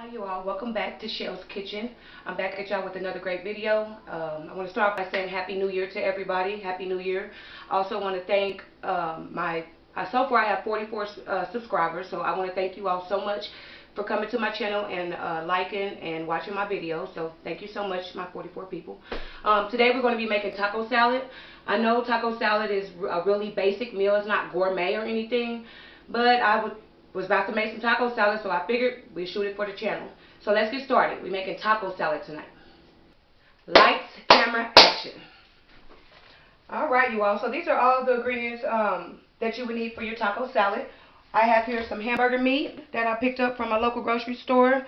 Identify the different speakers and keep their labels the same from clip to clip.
Speaker 1: Hi you all, welcome back to Cheryl's Kitchen. I'm back at y'all with another great video. I want to start off by saying Happy New Year to everybody. Happy New Year. I also want to thank so far I have 44 subscribers, so I want to thank you all so much for coming to my channel and liking and watching my videos. So thank you so much, my 44 people. Today we're going to be making taco salad. I know taco salad is a really basic meal. It's not gourmet or anything, but I was about to make some taco salad, so I figured we'd shoot it for the channel. So let's get started. We're making taco salad tonight. Lights, camera, action. Alright you all, so these are all the ingredients that you would need for your taco salad. I have here some hamburger meat that I picked up from my local grocery store.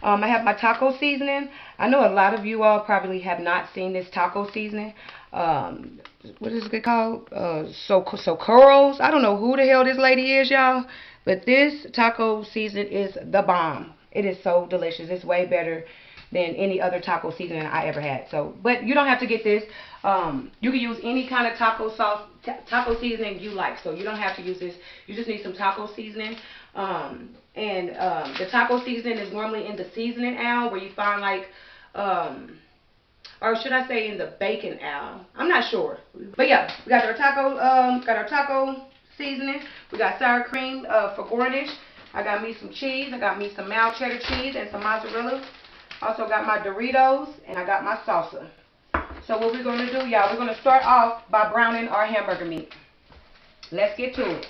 Speaker 1: I have my taco seasoning. I know a lot of you all probably have not seen this taco seasoning. What is it called? Socorro's. I don't know who the hell this lady is, y'all. But this taco seasoning is the bomb. It is so delicious. It's way better than any other taco seasoning I ever had. So, but you don't have to get this. You can use any kind of taco sauce, taco seasoning you like. So you don't have to use this. You just need some taco seasoning. The taco seasoning is normally in the seasoning aisle where you find like, or should I say in the bacon aisle? I'm not sure. But yeah, we got our taco seasoning. We got sour cream for garnish. I got me some cheese. I got me some mild cheddar cheese and some mozzarella. Also got my Doritos and I got my salsa. So what we're going to do, y'all, we're going to start off by browning our hamburger meat. Let's get to it.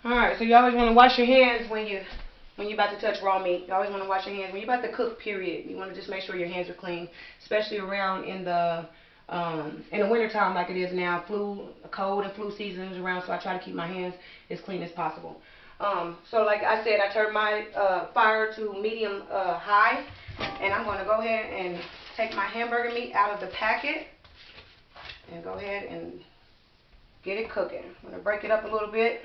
Speaker 1: Alright, so you always want to wash your hands when you're about to touch raw meat. You always want to wash your hands when you're about to cook, period. You want to just make sure your hands are clean, especially around in the wintertime like it is now. Cold and flu season is around, so I try to keep my hands as clean as possible. So like I said, I turned my fire to medium high, and I'm going to go ahead and take my hamburger meat out of the packet and go ahead and get it cooking. I'm going to break it up a little bit.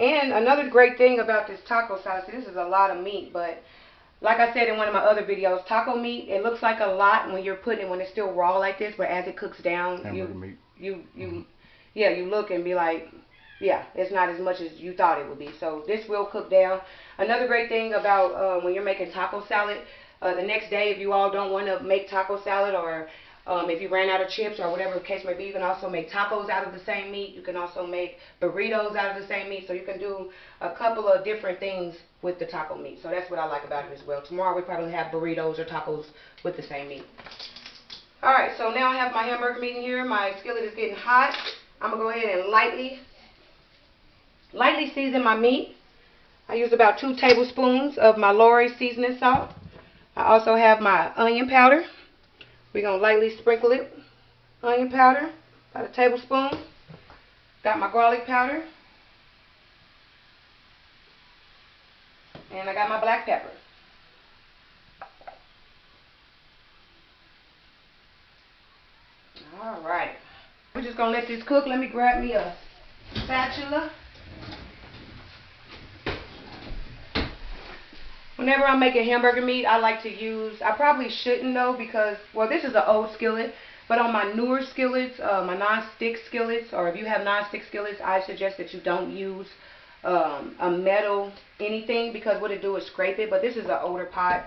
Speaker 1: And another great thing about this taco salad, this is a lot of meat, but like I said in one of my other videos, taco meat, it looks like a lot when you're putting it, when it's still raw like this, but as it cooks down, you look and be like, yeah, it's not as much as you thought it would be. So this will cook down. Another great thing about when you're making taco salad, the next day if you all don't want to make taco salad, or if you ran out of chips or whatever the case may be, you can also make tacos out of the same meat. You can also make burritos out of the same meat. So you can do a couple of different things with the taco meat. So that's what I like about it as well. Tomorrow we probably have burritos or tacos with the same meat. Alright, so now I have my hamburger meat in here. My skillet is getting hot. I'm going to go ahead and lightly season my meat. I use about 2 tablespoons of my Lorry seasoning salt. I also have my onion powder. We're going to lightly sprinkle it. Onion powder, about 1 tablespoon. Got my garlic powder. And I got my black pepper. Alright. We're just going to let this cook. Let me grab me a spatula. Whenever I'm making hamburger meat, I like to use, I probably shouldn't though, because, well, this is an old skillet, but on my newer skillets, my non-stick skillets, or if you have non-stick skillets, I suggest that you don't use a metal anything, because what it do is scrape it. But this is an older pot,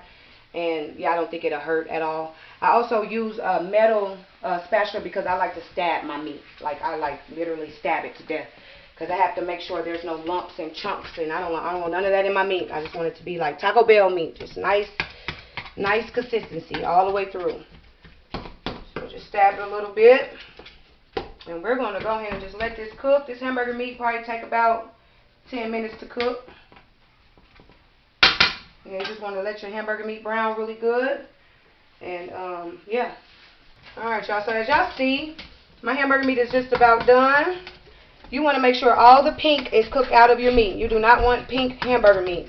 Speaker 1: and yeah, I don't think it'll hurt at all. I also use a metal spatula because I like to stab my meat. Like, I like literally stab it to death. Because I have to make sure there's no lumps and chunks, and I don't want none of that in my meat. I just want it to be like Taco Bell meat, just nice consistency all the way through. So just stab it a little bit, and we're going to go ahead and just let this cook. This hamburger meat probably take about 10 minutes to cook. And you just want to let your hamburger meat brown really good, and yeah. All right, y'all. So as y'all see, my hamburger meat is just about done. You want to make sure all the pink is cooked out of your meat. You do not want pink hamburger meat.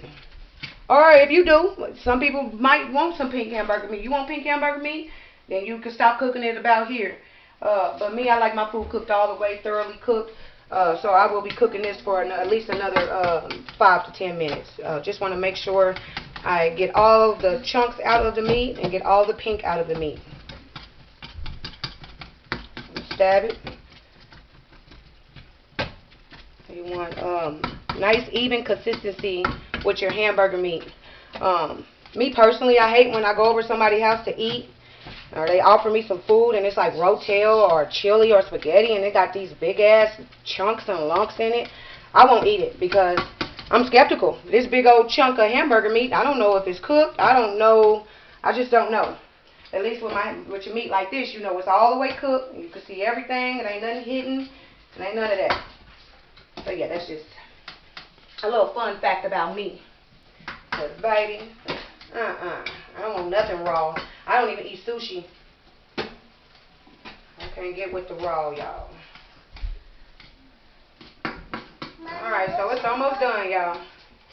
Speaker 1: Or if you do, some people might want some pink hamburger meat. You want pink hamburger meat? Then you can stop cooking it about here. But me, I like my food cooked all the way, thoroughly cooked. So I will be cooking this for at least another 5 to 10 minutes. Just want to make sure I get all the chunks out of the meat and get all the pink out of the meat. Stab it. You want nice even consistency with your hamburger meat. Me personally, I hate when I go over somebody's house to eat, or they offer me some food and it's like rotel or chili or spaghetti and they got these big ass chunks and lumps in it. I won't eat it because I'm skeptical. This big old chunk of hamburger meat, I don't know if it's cooked. I don't know. I just don't know. At least with your meat like this, you know it's all the way cooked. You can see everything. It ain't nothing hidden. It ain't none of that. So yeah, that's just a little fun fact about me. Cause baby, I don't want nothing raw. I don't even eat sushi. I can't get with the raw, y'all. Alright, so it's almost done, y'all.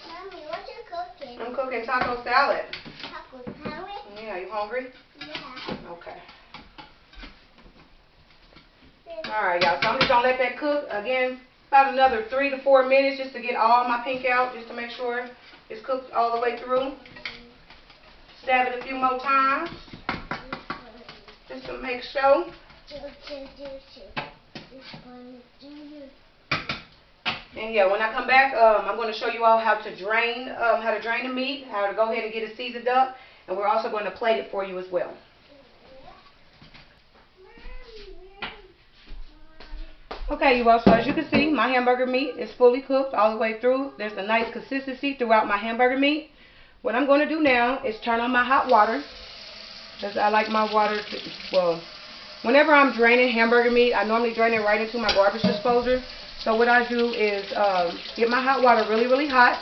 Speaker 2: Mommy, what you cooking?
Speaker 1: I'm cooking taco salad.
Speaker 2: Taco salad?
Speaker 1: Yeah, you hungry?
Speaker 2: Yeah.
Speaker 1: Okay. Alright, y'all, so I'm just going to let that cook, again, about another 3 to 4 minutes just to get all my pink out, just to make sure it's cooked all the way through. Stab it a few more times, just to make sure. And yeah, when I come back, I'm going to show you all how to drain the meat, how to go ahead and get it seasoned up, and we're also going to plate it for you as well. Okay, you all, so as you can see, my hamburger meat is fully cooked all the way through. There's a nice consistency throughout my hamburger meat. What I'm going to do now is turn on my hot water, because I like my water to, well, whenever I'm draining hamburger meat, I normally drain it right into my garbage disposer. So what I do is get my hot water really, really hot,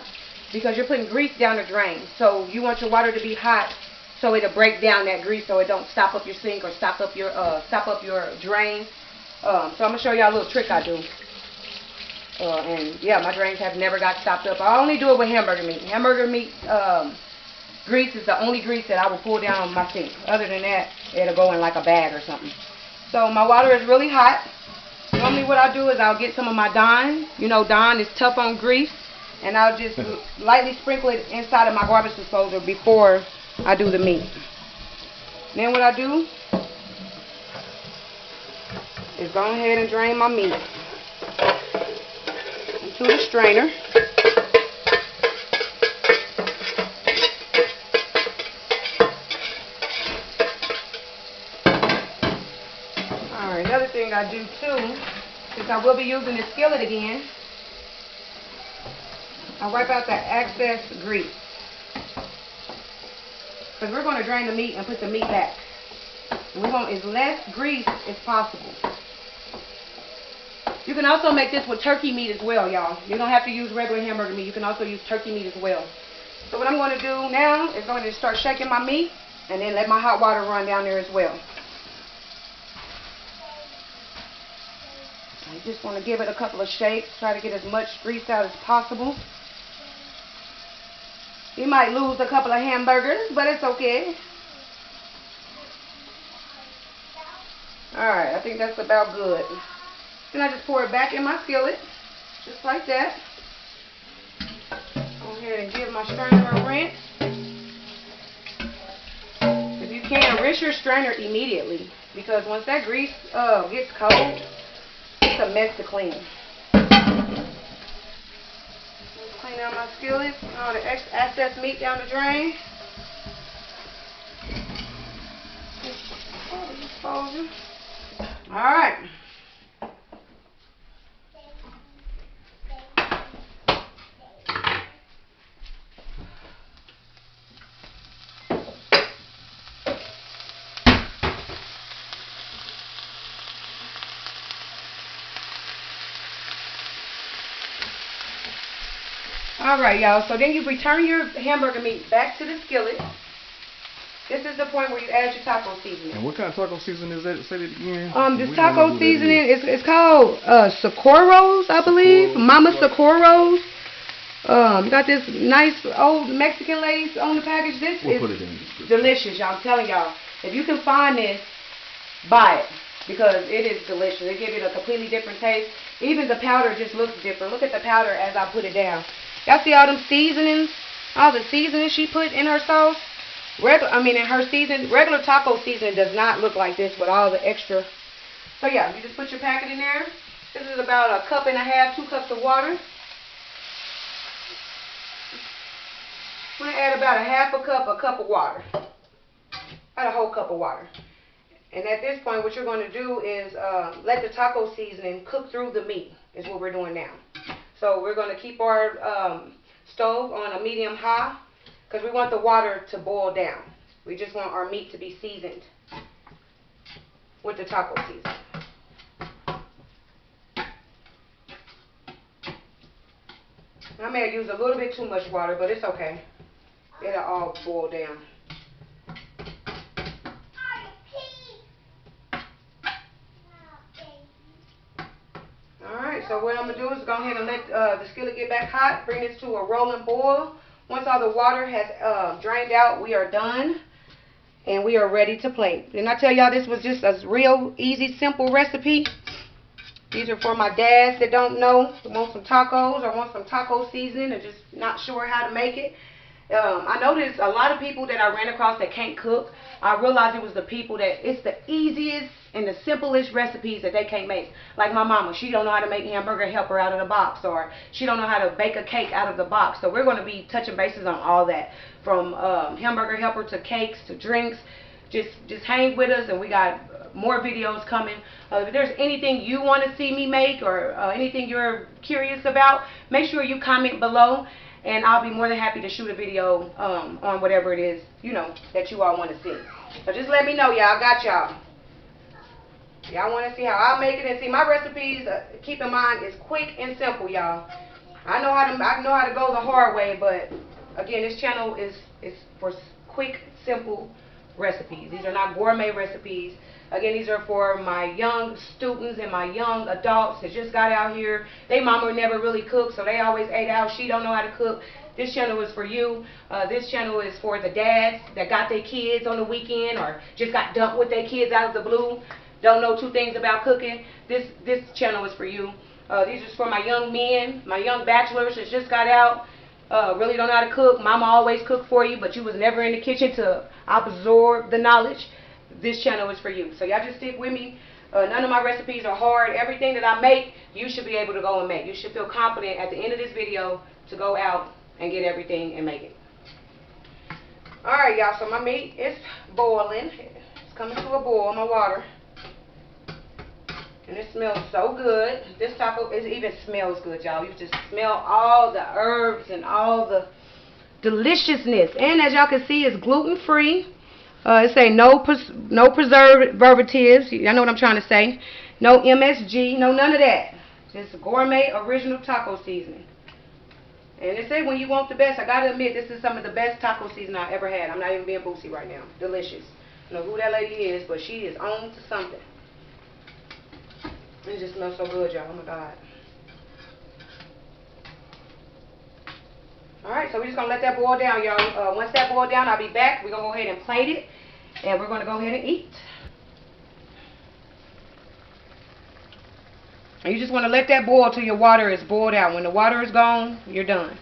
Speaker 1: because you're putting grease down the drain. So you want your water to be hot so it'll break down that grease, so it don't stop up your sink or stop up your drain. So I'm gonna show y'all a little trick I do. And yeah, my drains have never got stopped up. I only do it with hamburger meat. Hamburger meat grease is the only grease that I will pull down my sink. Other than that, it'll go in like a bag or something. So my water is really hot. Normally what I'll do is I'll get some of my Dawn. You know, Dawn is tough on grease. And I'll just lightly sprinkle it inside of my garbage disposer before I do the meat. Then what I do is go ahead and drain my meat into the strainer. Alright, another thing I do too, since I will be using the skillet again, I wipe out that excess grease. Because we're going to drain the meat and put the meat back. And we want as less grease as possible. You can also make this with turkey meat as well, y'all. You don't have to use regular hamburger meat. You can also use turkey meat as well. So what I'm going to do now is going to start shaking my meat and then let my hot water run down there as well. I just want to give it a couple of shakes. Try to get as much grease out as possible. You might lose a couple of hamburgers, but it's okay. Alright, I think that's about good. Then I just pour it back in my skillet, just like that. Go ahead and give my strainer a rinse. If you can, rinse your strainer immediately, because once that grease gets cold, it's a mess to clean. Clean out my skillet, all the excess meat down the drain. Alright. Alright, y'all, so then you return your hamburger meat back to the skillet. This is the point where you add your taco seasoning.
Speaker 3: And what kind of taco seasoning is that? Say it again.
Speaker 1: This taco seasoning, it's called Socorro's, I believe. Mama Socorro's. Got this nice old Mexican lady on the package. This is delicious, y'all. I'm telling y'all. If you can find this, buy it. Because it is delicious. It gives it a completely different taste. Even the powder just looks different. Look at the powder as I put it down. Y'all see all them seasonings? all the seasoning she put in her sauce. In her season, regular taco seasoning does not look like this with all the extra. So yeah, you just put your packet in there. This is about 1.5 cups, 2 cups of water. I'm going to add about 1/2 cup of water. About a whole cup of water. And at this point, what you're going to do is let the taco seasoning cook through the meat, is what we're doing now. So we're going to keep our stove on a medium high because we want the water to boil down. We just want our meat to be seasoned with the taco seasoning. I may have used a little bit too much water, but it's okay. It'll all boil down. Alright, so what I'm going to do is go ahead and let the skillet get back hot. Bring this to a rolling boil. Once all the water has drained out, we are done. And we are ready to plate. Didn't I tell y'all this was just a real easy, simple recipe? These are for my dads that don't know, who want some tacos or want some taco seasoning and just not sure how to make it. I noticed a lot of people that I ran across that can't cook. I realized it was the people that it's the easiest and the simplest recipes that they can't make. Like my mama, she don't know how to make hamburger helper out of the box, or she don't know how to bake a cake out of the box. So we're going to be touching bases on all that, from hamburger helper to cakes to drinks. Just hang with us, and we got more videos coming. If there's anything you want to see me make, or anything you're curious about, make sure you comment below, and I'll be more than happy to shoot a video on whatever it is, that you all want to see. So just let me know, y'all. I got y'all. Y'all want to see how I make it and see my recipes. Keep in mind, it's quick and simple, y'all. I know how to go the hard way, but again, this channel is for quick, simple recipes. These are not gourmet recipes. Again, these are for my young students and my young adults that just got out here. They mama never really cooked, so they always ate out. She don't know how to cook. This channel is for you. This channel is for the dads that got their kids on the weekend or just got dumped with their kids out of the blue. Don't know 2 things about cooking. This channel is for you. These are for my young men, my young bachelors that just got out. Really don't know how to cook. Mama always cooked for you, but you was never in the kitchen to absorb the knowledge. This channel is for you. So y'all just stick with me. None of my recipes are hard. Everything that I make, you should be able to go and make. You should feel confident at the end of this video to go out and get everything and make it. Alright, y'all. So my meat is boiling. It's coming to a boil, my water. And it smells so good. This taco even smells good, y'all. You just smell all the herbs and all the deliciousness. And as y'all can see, it's gluten-free. It say no preservatives. Y'all know what I'm trying to say. No MSG. No none of that. Just gourmet original taco seasoning. And it say when you want the best. I gotta admit, this is some of the best taco seasoning I ever had. I'm not even being boosy right now. Delicious. I don't know who that lady is, but she is on to something. It just smells so good, y'all. Oh my God. Alright, so we're just going to let that boil down, y'all. Once that boils down, I'll be back. We're going to go ahead and plate it. And we're going to go ahead and eat. And you just want to let that boil till your water is boiled out. When the water is gone, you're done.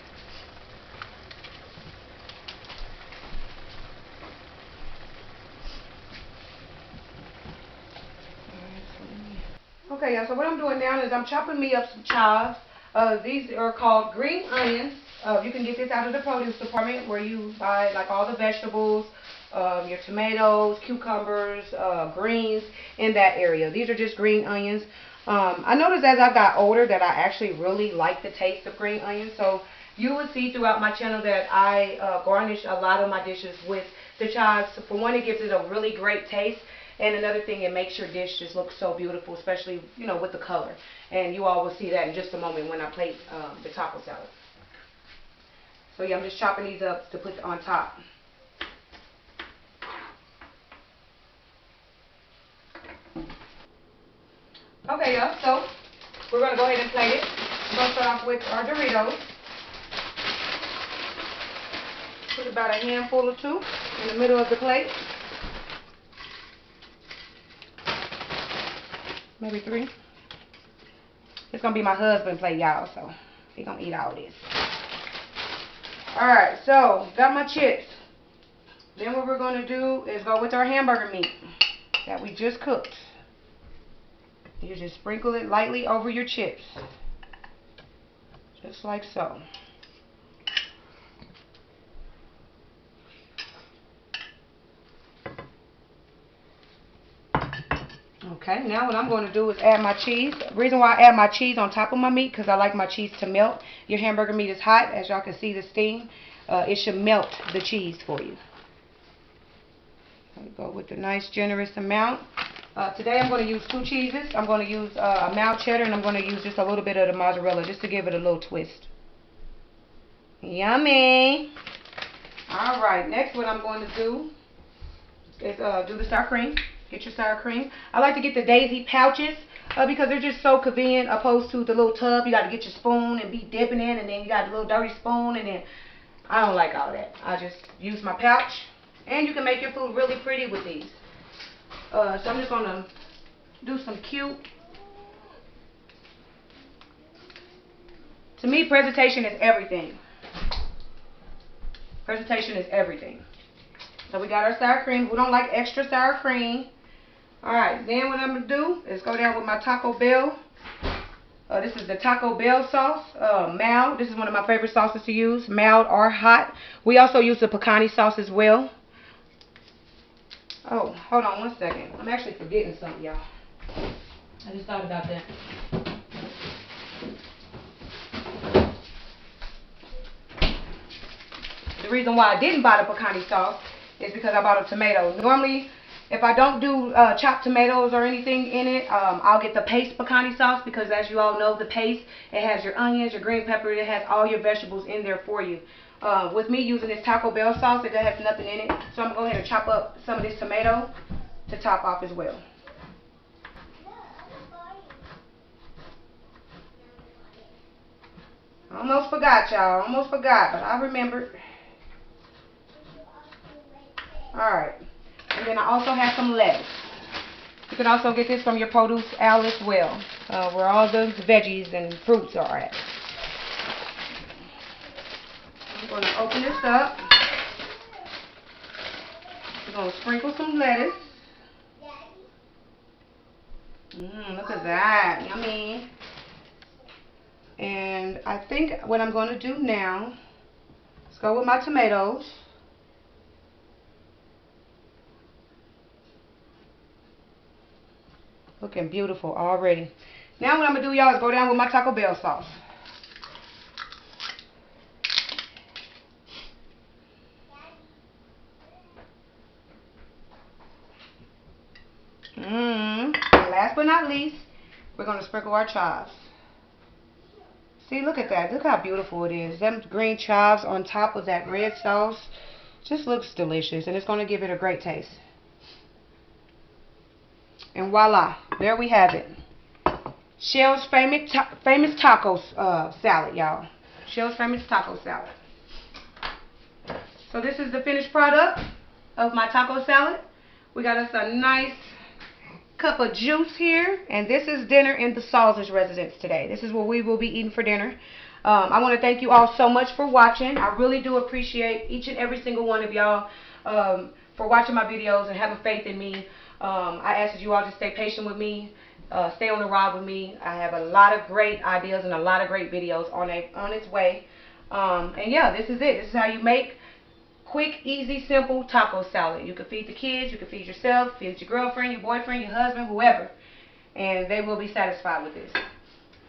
Speaker 1: Okay, y'all, so what I'm doing now is I'm chopping me up some chives. These are called green onions. You can get this out of the produce department where you buy like all the vegetables, your tomatoes, cucumbers, greens in that area. These are just green onions. I noticed as I got older that I actually really like the taste of green onions. So you will see throughout my channel that I garnish a lot of my dishes with the chives. So for one, it gives it a really great taste. And another thing, it makes your dish just look so beautiful, especially, with the color. And you all will see that in just a moment when I plate the taco salad. So yeah, I'm just chopping these up to put on top. Okay, y'all, so we're going to go ahead and plate it. I'm going to start off with our Doritos. Put about a handful or 2 in the middle of the plate. Maybe 3. It's going to be my husband's plate, y'all, so he's going to eat all this. Alright, so got my chips. Then what we're going to do is go with our hamburger meat that we just cooked. You just sprinkle it lightly over your chips. Just like so. Okay, now what I'm going to do is add my cheese. The reason why I add my cheese on top of my meat, because I like my cheese to melt. Your hamburger meat is hot, as y'all can see the steam. It should melt the cheese for you. I'll go with a nice generous amount. Today I'm going to use 2 cheeses. I'm going to use a mild cheddar, and I'm going to use just a little bit of the mozzarella just to give it a little twist. Yummy! Alright, next what I'm going to do is do the sour cream. Get your sour cream. I like to get the daisy pouches because they're just so convenient opposed to the little tub. You got to get your spoon and be dipping in, and then you got a little dirty spoon, and then I don't like all that. I just use my pouch. And you can make your food really pretty with these. So I'm just going to do some cute. To me, presentation is everything. Presentation is everything. So we got our sour cream. We don't like extra sour cream. Alright, then what I'm going to do is go down with my Taco Bell. This is the Taco Bell sauce, mild. This is one of my favorite sauces to use, mild or hot. We also use the pecani sauce as well. Oh, hold on one second. I'm actually forgetting something, y'all. I just thought about that. The reason why I didn't buy the pecani sauce is because I bought a tomato. Normally, if I don't do chopped tomatoes or anything in it, I'll get the paste pecani sauce because, as you all know, the paste, it has your onions, your green pepper, it has all your vegetables in there for you. With me using this Taco Bell sauce, it has nothing in it. So I'm going to go ahead and chop up some of this tomato to top off as well. Almost forgot, y'all. Almost forgot, but I remembered. Alright. And then I also have some lettuce. You can also get this from your produce aisle as well, where all the veggies and fruits are at. I'm going to open this up. I'm going to sprinkle some lettuce. Look at that. Yummy. And I think what I'm going to do now is go with my tomatoes. Looking beautiful already. Now what I'm going to do, y'all, is go down with my Taco Bell sauce. And last but not least, we're going to sprinkle our chives. See, look at that. Look how beautiful it is. Them green chives on top of that red sauce just looks delicious, and it's going to give it a great taste. And voila, there we have it. CHELL'S famous taco salad, y'all. CHELL'S famous taco salad. So this is the finished product of my taco salad. We got us a nice cup of juice here, and this is dinner in the Sausage residence today. This is what we will be eating for dinner. I want to thank you all so much for watching. I really do appreciate each and every single one of y'all for watching my videos and having faith in me. I ask that you all just stay patient with me, stay on the ride with me. I have a lot of great ideas and a lot of great videos on its way. And yeah, this is it. This is how you make quick, easy, simple taco salad. You can feed the kids, you can feed yourself, feed your girlfriend, your boyfriend, your husband, whoever, and they will be satisfied with this.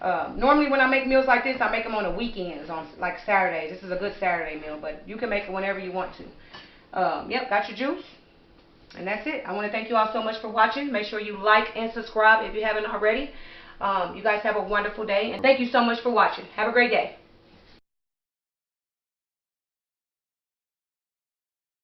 Speaker 1: Normally when I make meals like this, I make them on the weekends, on like Saturdays. This is a good Saturday meal, but you can make it whenever you want to. Yep, got your juice. And that's it. I want to thank you all so much for watching. Make sure you like and subscribe if you haven't already. You guys have a wonderful day, and thank you so much for watching. Have a great day.